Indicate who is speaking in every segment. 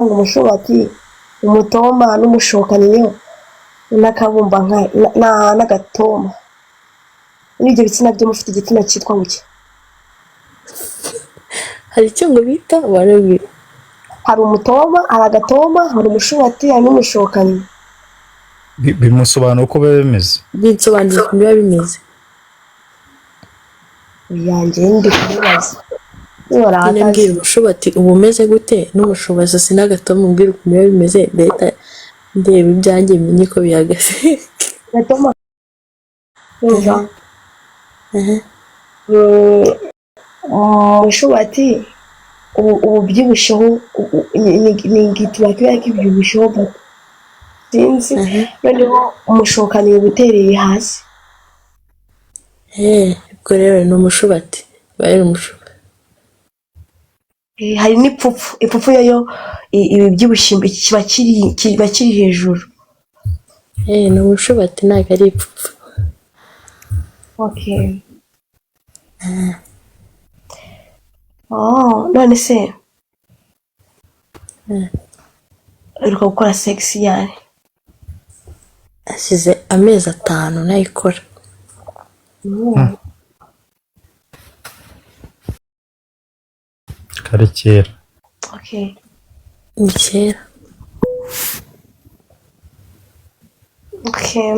Speaker 1: umushobati umutoma n'umushokanyo n'akabumba n'agatoma muri ibyo bitsina byo mufite igitsina cyitwa guke
Speaker 2: hari icyo ngo bita warabi
Speaker 1: hari umutoma hari agatoma hari umushobati hari n'umushokanyo
Speaker 3: bimusobanura uko biba bimeze
Speaker 2: binsobanura uko biba bimeze
Speaker 1: yanjye ndi kubibaza
Speaker 2: mbwira umushobati uba umeze gute n'umushobozi sinagatoma umbwira uko biba bimeze leta ndeba ibyanjye menye ko bihagaze
Speaker 1: gatoma umushobati ubyibushyeho ni igituba kiba kibyibushyeho gato sinzi noneho umushokaniye ubutereye hasi
Speaker 2: ubwo rero ni umushobati bari umushobati
Speaker 1: hari n'ipfupfu ipfupfu yo ibi byibushye kiba kiri hejuru
Speaker 2: ni umushobati ntabwo ari ipfupfu
Speaker 1: okay none se uheruka gukora sex yari
Speaker 2: asize amezi 5 nayikora
Speaker 3: kare kera
Speaker 1: okay
Speaker 2: ni kera
Speaker 1: okay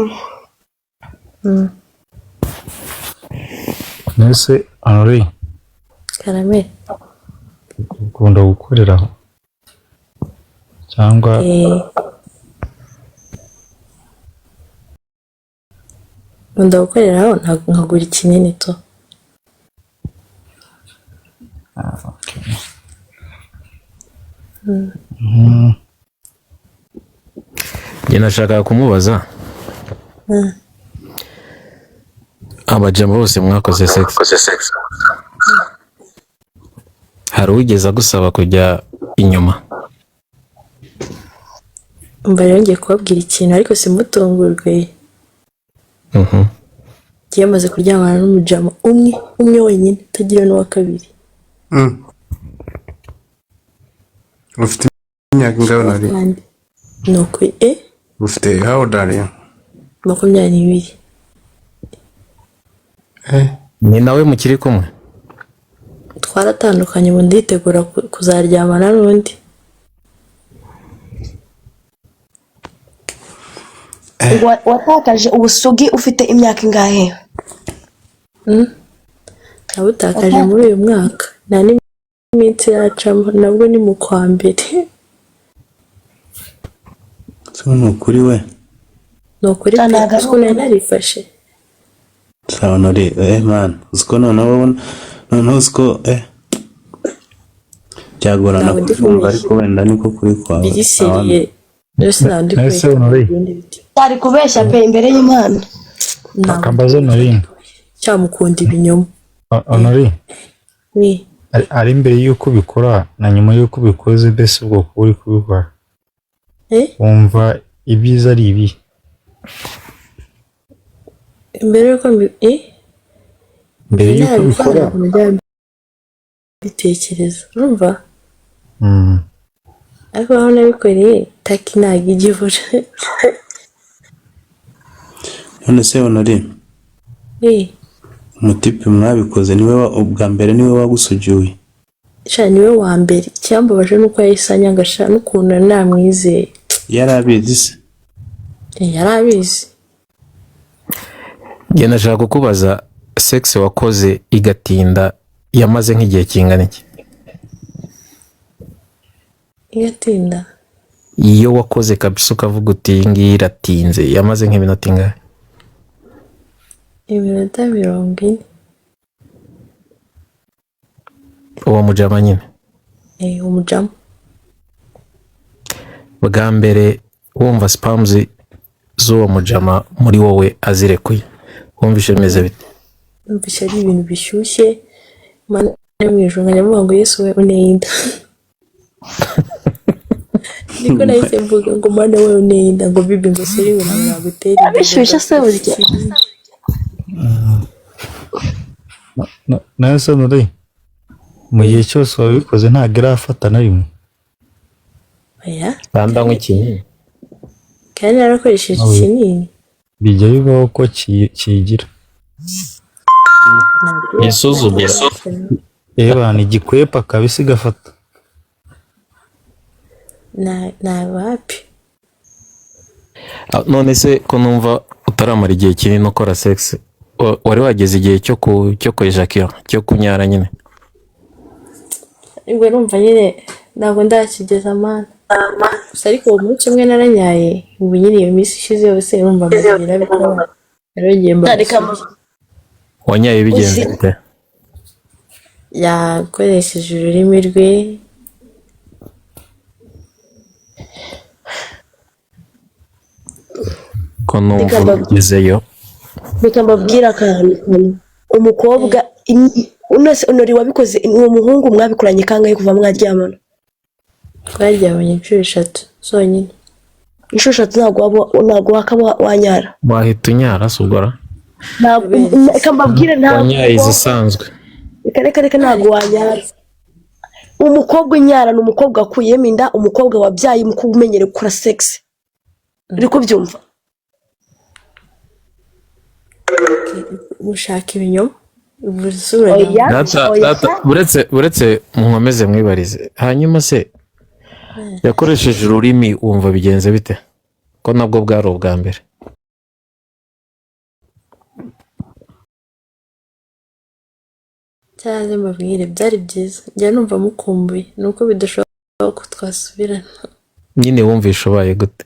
Speaker 3: nese Henri
Speaker 2: karame
Speaker 3: ukunda gukoreraho cyangwa
Speaker 2: ndagukoreraho nkagura ikinini to
Speaker 3: okay
Speaker 4: nashaka kumubaza abajama bose mwakoze sex hari uwigeze agusaba kujya inyuma
Speaker 2: mba yongeye kubabwira ikintu ariko simutungurwe giye amaze kuryamana n'umujama umwe wenyine utagira n'uwa kabiri
Speaker 5: ufite imyaka ingahe nari
Speaker 2: nuko
Speaker 5: ufite how old are you
Speaker 2: 22
Speaker 4: ni nawe mukiri kumwe
Speaker 2: twaratandukanye ubu nditegura kuzaryamana n'undi
Speaker 1: watakaje ubusugi ufite imyaka ingahe
Speaker 2: nabutakaje muri uyu mwaka nta n'iminsi yacamo nabwo ni mu kwa mbere
Speaker 5: so nukuri we
Speaker 2: nukuri ko nari narifashe
Speaker 5: sawa nari man uziko noneho uziko byagorana kumva ariko wenda niko kuri kwawe
Speaker 2: bigisiriye
Speaker 3: nese Henri
Speaker 1: ari kubeshya pe imbere y'Imana
Speaker 3: akambazo Henri
Speaker 2: cyamukunda ibinyoma
Speaker 3: Henri
Speaker 2: ni
Speaker 3: ari imbere y'uko bikora na nyuma y'uko bikoze bese ubwo kuri kubikora wumva ibyiza ari ibi
Speaker 2: imbere y'uko
Speaker 3: mbere y'uko bikora
Speaker 2: bitekereza urumva ariko aho nabikoreye taki ntabwo igivura
Speaker 5: none se Henri umutipe mwabikoze niwe ubwa mbere niwe wagusujuye
Speaker 2: niwe wa mbere icyambabaje nuko yahise anyangasha n'ukuntu namwizeye
Speaker 5: yarabizi se
Speaker 2: yarabizi
Speaker 4: nashaka kukubaza sex wakoze igatinda yamaze nk'igihe kingana iki
Speaker 2: igatinda
Speaker 4: iyo wakoze kabisa ukavuga uti iyi ngiyi iratinze yamaze nk'iminota ingahe
Speaker 2: iminota 40
Speaker 4: uwo mujama nyine
Speaker 2: umujama
Speaker 4: bwa mbere wumva spams z'uwo mujama muri wowe azirekuye wumvishe bimeze bite
Speaker 2: numvishe ari ibintu bishyushye mana mwijunga nyavuga ngo Yesu we uneyinda niko nahise mvuga ngo mana we uneyinda ngo bibi ngo seri we nagutera
Speaker 1: abishyushye se burya
Speaker 3: nese Henri mu gihe cyose wabikoze ntabwo irafata na rimwe
Speaker 2: oya
Speaker 4: kandi anywa ikinini
Speaker 2: kandi narakoresheje
Speaker 3: Oya.
Speaker 2: ikinini
Speaker 3: bijya bibaho ko kigira
Speaker 4: yisuzugura
Speaker 3: ni igikwepa kabisi gafata.
Speaker 2: na wapi
Speaker 4: none se ko numva utaramara igihe kinini ukora sex wari wageze igihe cyo kwejakira cyo kunyara nyine
Speaker 2: ubwo numva nyine ntabwo ndakigeza amana gusa ariko uwo munsi umwe naranyaye ubu nyine iyo minsi ishize yose numva amagira bikaba yarongeye
Speaker 4: wanyaye bigenze bite
Speaker 2: yakoresheje ururimi rwe
Speaker 4: ko numva ugezeyo
Speaker 1: reka mbabwire akantu umukobwa unori wabikoze uwo muhungu mwabikoranye kangahe kuva mwaryamana
Speaker 2: twaryamanye inshuro 3 zonyine
Speaker 1: inshuro 3 ntabwo wakaba wanyara
Speaker 4: wahita unyara sugora
Speaker 1: reka mbabwire ntabwo
Speaker 4: wanyaye izisanzwe
Speaker 1: reka ntabwo wanyara umukobwa unyara ni umukobwa akuyemo inda umukobwa wabyaye umukobwa umenyere gukora sex uri kubyumva
Speaker 2: ushaka ibinyoma
Speaker 4: buretse mukomeze mwibarize hanyuma se yakoresheje ururimi wumva bigenze bite ko nabwo bwari ubwa mbere
Speaker 2: cyane mbabwire byari byiza njya numva mukumbuye nuko bidashoboka ko twasubirana
Speaker 4: nyine wumvisha ubaye gute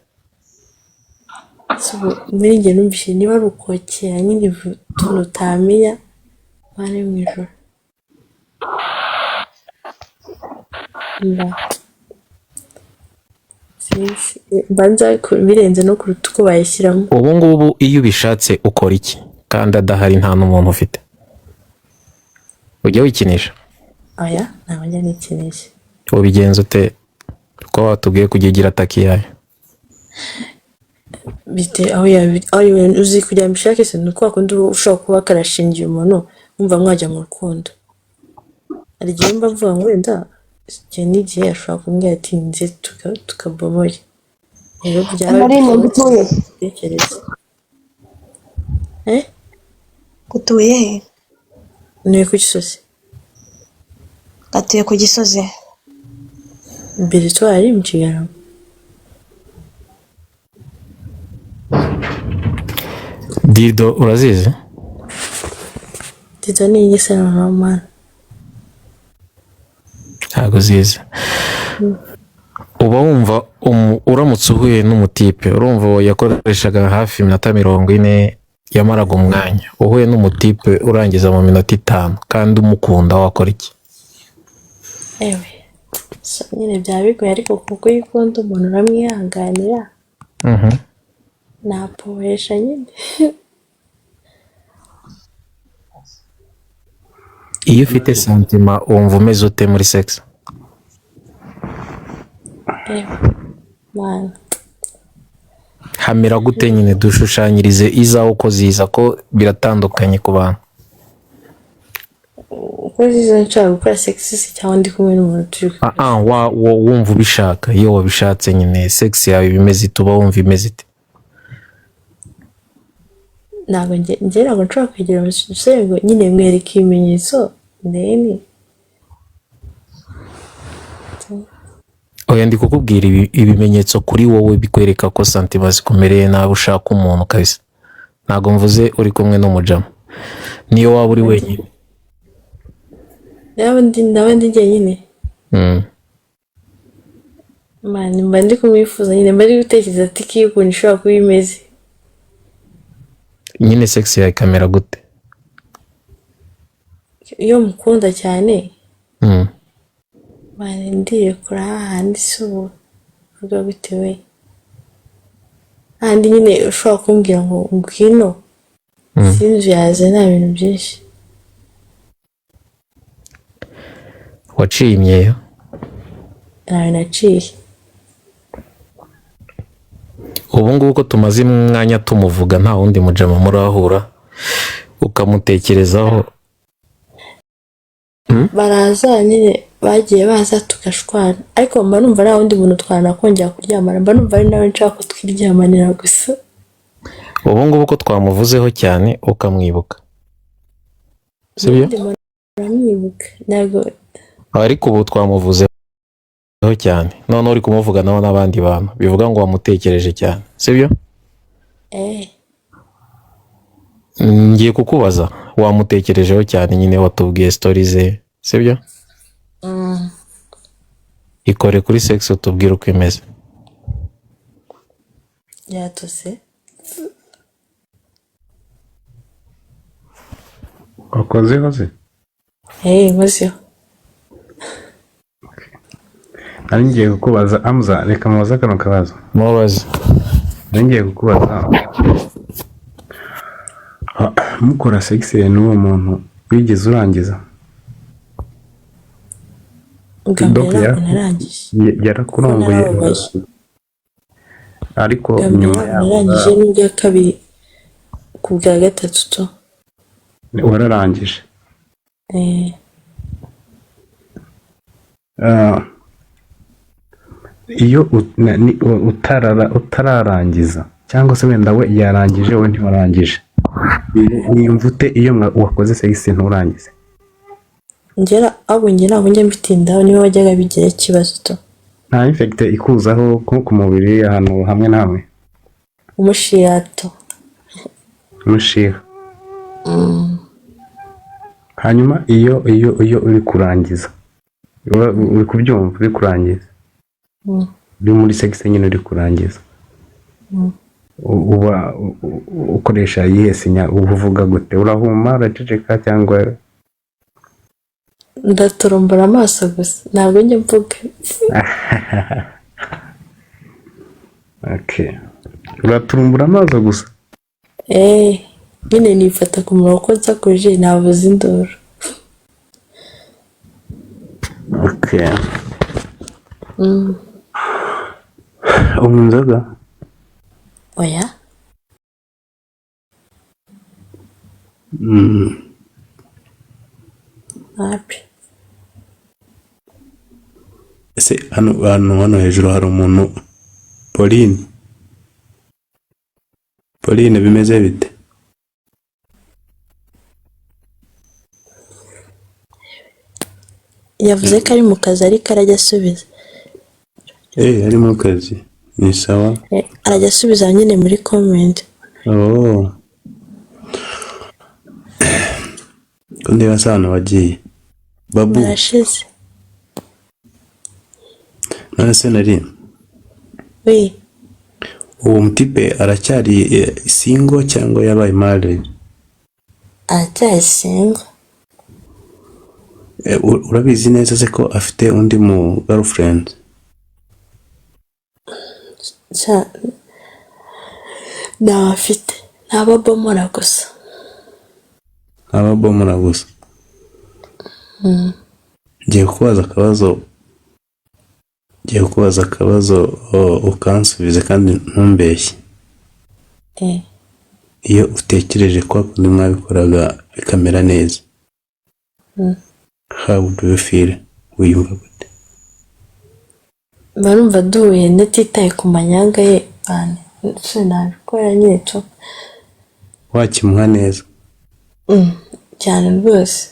Speaker 2: muri njye numvise niba ari ukokera nyine utuntu utamenya bari mu ijoro mbanza birenze no kuruta uko bayishyiramo
Speaker 4: ubu ngubu iyo ubishatse ukora iki kandi adahari nta n'umuntu ufite ujya wikinisha
Speaker 2: oya ntabwo njya nikinisha
Speaker 4: ubigenza ute ko watubwiye kujya ugira ataki yayo
Speaker 2: bite aho uzi kugira ngo mbishake se ni uko wakundi ushobora kuba karashingiye umuntu wumva mwajya mu rukundo hari igihe mba mvuga ngo wenda igihe n'igihe ashobora kumbwira ati nze tukabomoye rero byaba bitekereza
Speaker 1: gutuye he
Speaker 2: ntuye ku Gisozi
Speaker 1: atuye ku Gisozi
Speaker 2: mbere twari mu Kigarama
Speaker 4: Dido urazizi
Speaker 2: Dido ni igisana n'amana
Speaker 4: ntabwo zizi uba wumva uramutse uhuye n'umutipe urumva yakoreshaga hafi iminota 40 yamaraga umwanya uhuye n'umutipe urangiza mu minota 5 kandi umukunda wakora iki
Speaker 2: ewe nyine byaba bigoye ariko kuko iyo ukunda umuntu uramwihanganira napohesha nyine
Speaker 4: iyo ufite santima wumva umeze ute muri sex
Speaker 2: man
Speaker 4: hamera gute nyine dushushanyirize izaho uko ziza ko biratandukanye ku bantu
Speaker 2: uko ziza nshaka gukora sex cyangwa ndi kumwe n'umuntu turi
Speaker 4: wumva ubishaka iyo wabishatse nyine sex yawe bimeze ituba wumva imeze ite
Speaker 2: ntabwo ntabwo nshobora kwegera umusore ngo nyine mwereke ibimenyetso ndeni
Speaker 4: oya ndi kukubwira ibimenyetso kuri wowe bikwereka ko santima zikumereye nabi ushaka umuntu kabisa ntabwo mvuze uri kumwe n'umujama niyo waba uri wenyine
Speaker 2: ndabandi njyenyine mani mba ndi kumwifuza nyine mba ndi gutekereza ati kiyo ukuntu ishobora kuba imeze
Speaker 4: nyine sex yawe ikamera gute
Speaker 2: iyo mukunda cyane mani ndirekura hahandi si ubu vuga bitewe hahandi nyine ushobora kumbwira ngo ngwino sinzi yaze nta bintu byinshi
Speaker 4: waciye imyeyo
Speaker 2: ntawe naciye
Speaker 4: ubu ngubu ko tumaze umwanya tumuvuga nta wundi mujama murahura ukamutekerezaho
Speaker 2: baraza nyine bagiye baza tugashwana ariko mba numva nta wundi muntu twanakongera kuryamana, mba numva ari nawe nshaka ko twiryamanira gusa.
Speaker 4: ubu ngubu ko twamuvuzeho cyane ukamwibuka sibyo?
Speaker 2: Uramwibuka ntabwo
Speaker 4: ariko ubu twamuvuzeho cyane none uri kumuvuganaho n'abandi bantu bivuga ngo wamutekereje cyane sibyo? Ngiye kukubaza wamutekerejeho cyane nyine watubwiye story ze sibyo? Ikore kuri sex utubwire uko imeze.
Speaker 2: yatose
Speaker 3: wakozeho se?
Speaker 2: nkozeho.
Speaker 3: nari ngiye kukubaza Amza, reka mubaze kano kabazo.
Speaker 4: Mubaze.
Speaker 3: nari ngiye kukubaza mukora sex n'uwo muntu wigeze urangiza? Yarakurongoye ariko nyuma yaho
Speaker 2: narangije n'ibya kabiri ku bwa gatatu to
Speaker 3: wararangije? iyo utararangiza cyangwa se wenda we yarangije we ntiwarangije, niyumva ute iyo wakoze sex nturangize?
Speaker 2: ngera abo njye ntabwo njya mbitindaho, niba wajyaga bigira ikibazo to.
Speaker 3: nta infect ikuzaho nko ku mubiri ahantu hamwe na hamwe?
Speaker 2: Umushiyato.
Speaker 3: Umushiha. Hanyuma iyo uri kurangiza, uri kubyumva uri kurangiza, uri muri sex nyine uri kurangiza, uba ukoresha iyihe sinya? uvuga gute? urahuma, uraceceka cyangwa?
Speaker 2: Ndaturumbura amaso gusa ntabwo njya mvuga.
Speaker 3: Okay, uraturumbura amaso gusa?
Speaker 2: nyine nifata ku munwa ko nsakuje navuze induru.
Speaker 3: Okay. unywa inzoga?
Speaker 2: Oya. Happy.
Speaker 5: Ese hano hejuru hari umuntu Pauline bimeze bite?
Speaker 2: Yavuze ko ari mu kazi ariko arajya asubiza.
Speaker 5: ari mu kazi ni sawa?
Speaker 2: Arajya asubiza nyine muri comment.
Speaker 5: Ko ndeba sana wagiye babu
Speaker 2: Barashize.
Speaker 5: none se nari uwo mutipe aracyari single cyangwa yabaye married?
Speaker 2: Aracyari single.
Speaker 5: urabizi neza se ko afite undi mu girlfriend?
Speaker 2: Nta afite, ntababomora gusa.
Speaker 5: Ababomora gusa? Ngiye kukubaza akabazo ukansubize kandi ntumbeshye. Iyo utekereje ko akundi mwabikoraga bikamera neza, how do you feel? wiyumva gute?
Speaker 2: Barumva duhuye natitaye ku manyanga ye bane nabikora nyine to.
Speaker 5: Wakimuha neza?
Speaker 2: cyane rwose.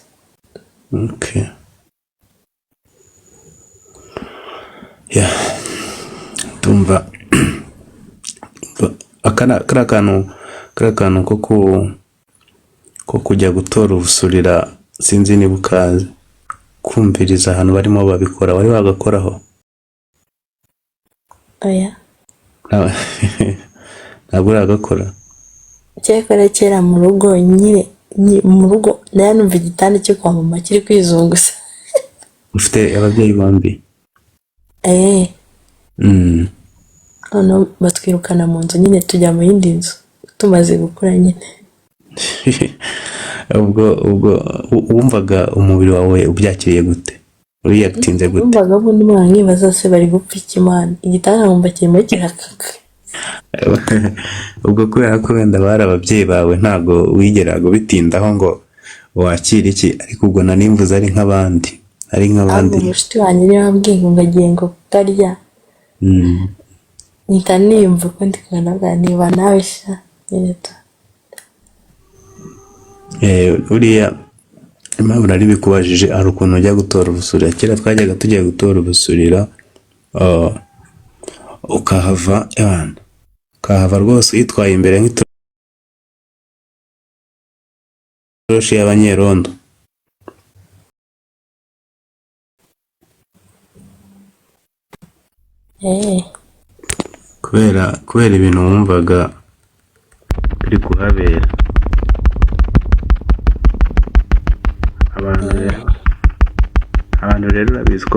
Speaker 5: Okay. Tumva kariya kantu ko kujya gutora ubusurira sinzi niba ukazi kumviriza ahantu barimo babikora, wari wagakoraho?
Speaker 2: Oya.
Speaker 5: Ntabwo uragakora?
Speaker 2: Cyakora kera mu rugo nyine mu rugo nayo numva igitanda cyo kwa mama kiri kwizunguza.
Speaker 5: Ufite ababyeyi bombi?
Speaker 2: Hano batwirukana mu nzu nyine tujya mu yindi nzu tumaze gukura nyine.
Speaker 5: ubwo wumvaga umubiri wawe ubyakiriye gute? Uriyagitinze gute?
Speaker 2: Wumvaga bo n'umwana nkibaza se bari gupfa ikimana, igitanda nkumva kirimo kirakaka.
Speaker 5: ubwo kubera ko wenda bari ababyeyi bawe ntago wigeraga bitindaho ngo wakira iki, ariko ubwo nanimvuze ari nk'abandi ari nk'abandi.
Speaker 2: ahubwo mushiti wanjye niwe wambwiye ngo ngagiye ngo kutarya mpita nimva uko ndi kubona bwa niba nawe sha nyine tu
Speaker 5: Uriya impamvu nari bikubajije ari ukuntu ujya gutora ubusurira. Kera twajyaga tujya gutora ubusurira ukahava rwose yitwaye imbere nk'itoroshi y'abanyerondo. kubera ibintu wumvaga biri kuhabera. Abantu rero urabizi ko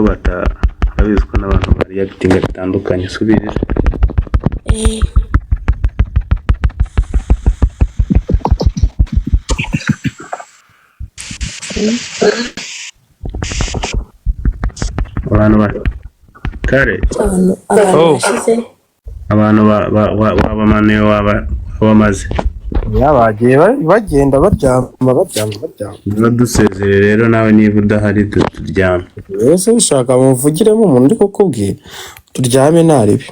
Speaker 5: urabizi ko n'abantu bariyakitinga bitandukanye. Subirira. abantu kare abantu wabamanuye wabamaze
Speaker 6: bagiye bagenda baryama
Speaker 5: badusezere rero nawe niba udahari turyame.
Speaker 6: ese ushaka muvugiremo umuntu uri kukubwira turyame naribi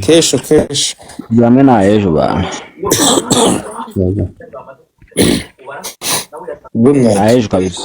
Speaker 6: kesho
Speaker 7: turyame na ejo bana
Speaker 6: bumwe
Speaker 7: na ejo kabisa